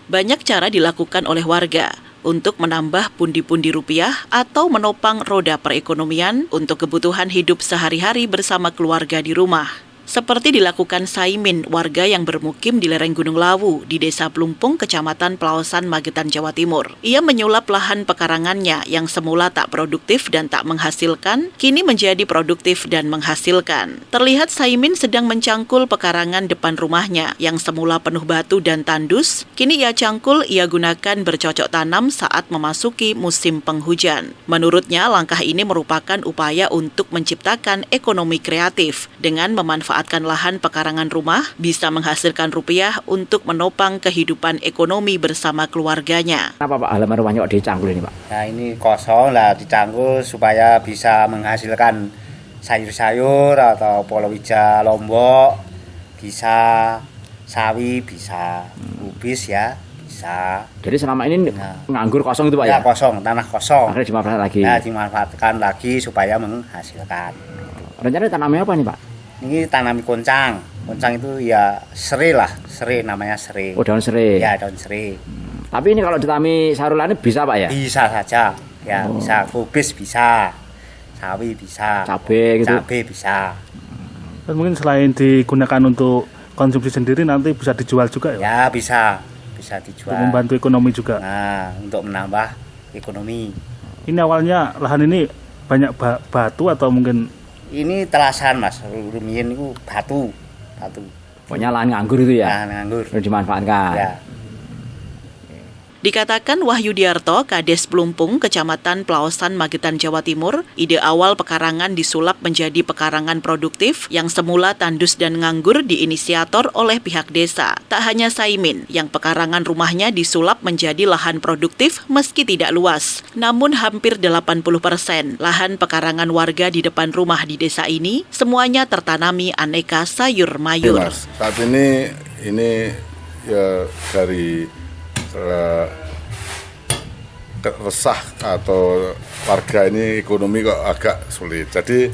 Banyak cara dilakukan oleh warga untuk menambah pundi-pundi rupiah atau menopang roda perekonomian untuk kebutuhan hidup sehari-hari bersama keluarga di rumah. Seperti dilakukan Saimin, warga yang bermukim di lereng Gunung Lawu di Desa Plumpung, Kecamatan Pelawasan, Magetan, Jawa Timur. Ia menyulap lahan pekarangannya yang semula tak produktif dan tak menghasilkan, kini menjadi produktif dan menghasilkan. Terlihat Saimin sedang mencangkul pekarangan depan rumahnya yang semula penuh batu dan tandus, kini ia gunakan bercocok tanam saat memasuki musim penghujan. Menurutnya, langkah ini merupakan upaya untuk menciptakan ekonomi kreatif dengan memanfaatkan lahan pekarangan rumah bisa menghasilkan rupiah untuk menopang kehidupan ekonomi bersama keluarganya. Apa Pak halaman rumahnya kok dicangkul ini Pak? Nah ini kosong lah dicangkul supaya bisa menghasilkan sayur-sayur atau palawija lombok, bisa sawi, bisa kubis ya, bisa. Jadi selama ini nganggur kosong itu Pak ya? Ya kosong, tanah kosong. Akhirnya dimanfaatkan lagi? Ya dimanfaatkan lagi supaya menghasilkan. Rencana tanamnya apa nih Pak? Ini tanami koncang. Koncang itu ya serai lah, serai namanya serai. Oh daun serai? Ya daun serai. Tapi ini kalau ditanami sarulannya bisa Pak ya? Bisa saja, ya bisa. Kubis bisa, sawi bisa, cabai gitu? Cabai bisa. Dan mungkin selain digunakan untuk konsumsi sendiri nanti bisa dijual juga ya? Ya bisa dijual. Untuk membantu ekonomi juga. Nah, untuk menambah ekonomi. Ini awalnya lahan ini banyak batu atau mungkin? Ini telasan Mas, rumiyin itu batu. Pokoknya lahan nganggur itu ya? Lahan nganggur. Udah dimanfaatkan? Ya. Dikatakan Wahyu Diarto, Kades Plumpung, Kecamatan Pelawasan, Magetan, Jawa Timur, ide awal pekarangan disulap menjadi pekarangan produktif yang semula tandus dan nganggur diinisiator oleh pihak desa. Tak hanya Saimin, yang pekarangan rumahnya disulap menjadi lahan produktif meski tidak luas. Namun hampir 80% lahan pekarangan warga di depan rumah di desa ini semuanya tertanami aneka sayur mayur. Ya, Mas, saat ini ya dari resah atau warga ini ekonomi kok agak sulit. Jadi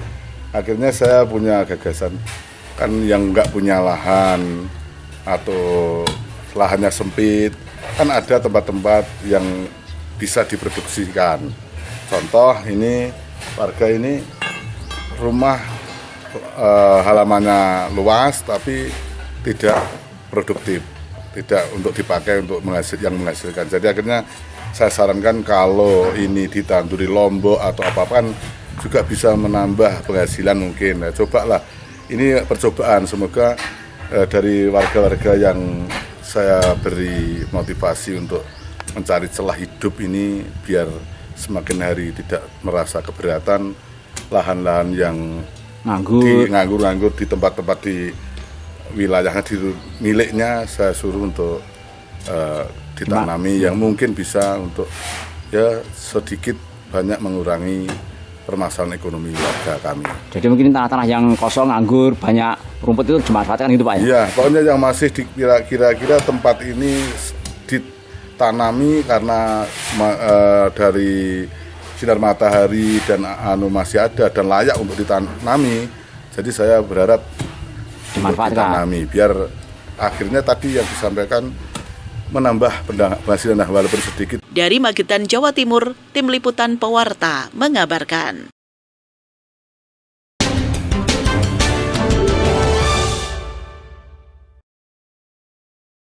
akhirnya saya punya gagasan, kan yang nggak punya lahan atau lahannya sempit, kan ada tempat-tempat yang bisa diproduksikan. Contoh ini warga ini rumah halamannya luas tapi tidak produktif, tidak untuk dipakai untuk menghasilkan. Jadi akhirnya saya sarankan kalau ini ditanduri lombok atau apa-apa kan juga bisa menambah penghasilan mungkin. Nah, cobalah, ini percobaan, semoga dari warga-warga yang saya beri motivasi untuk mencari celah hidup ini biar semakin hari tidak merasa keberatan lahan-lahan yang nganggur di tempat-tempat di wilayahnya, di miliknya saya suruh untuk ditanami yang mungkin bisa untuk ya sedikit banyak mengurangi permasalahan ekonomi warga kami. Jadi mungkin tanah-tanah yang kosong, nganggur, banyak rumput itu dimanfaatkan gitu Pak ya? Iya, pokoknya yang masih kira-kira tempat ini ditanami karena dari sinar matahari dan masih ada dan layak untuk ditanami. Jadi saya berharap dimanfaatkan, biar akhirnya tadi yang disampaikan menambah penghasilan walaupun sedikit. Dari Magetan, Jawa Timur, Tim Liputan Pewarta mengabarkan.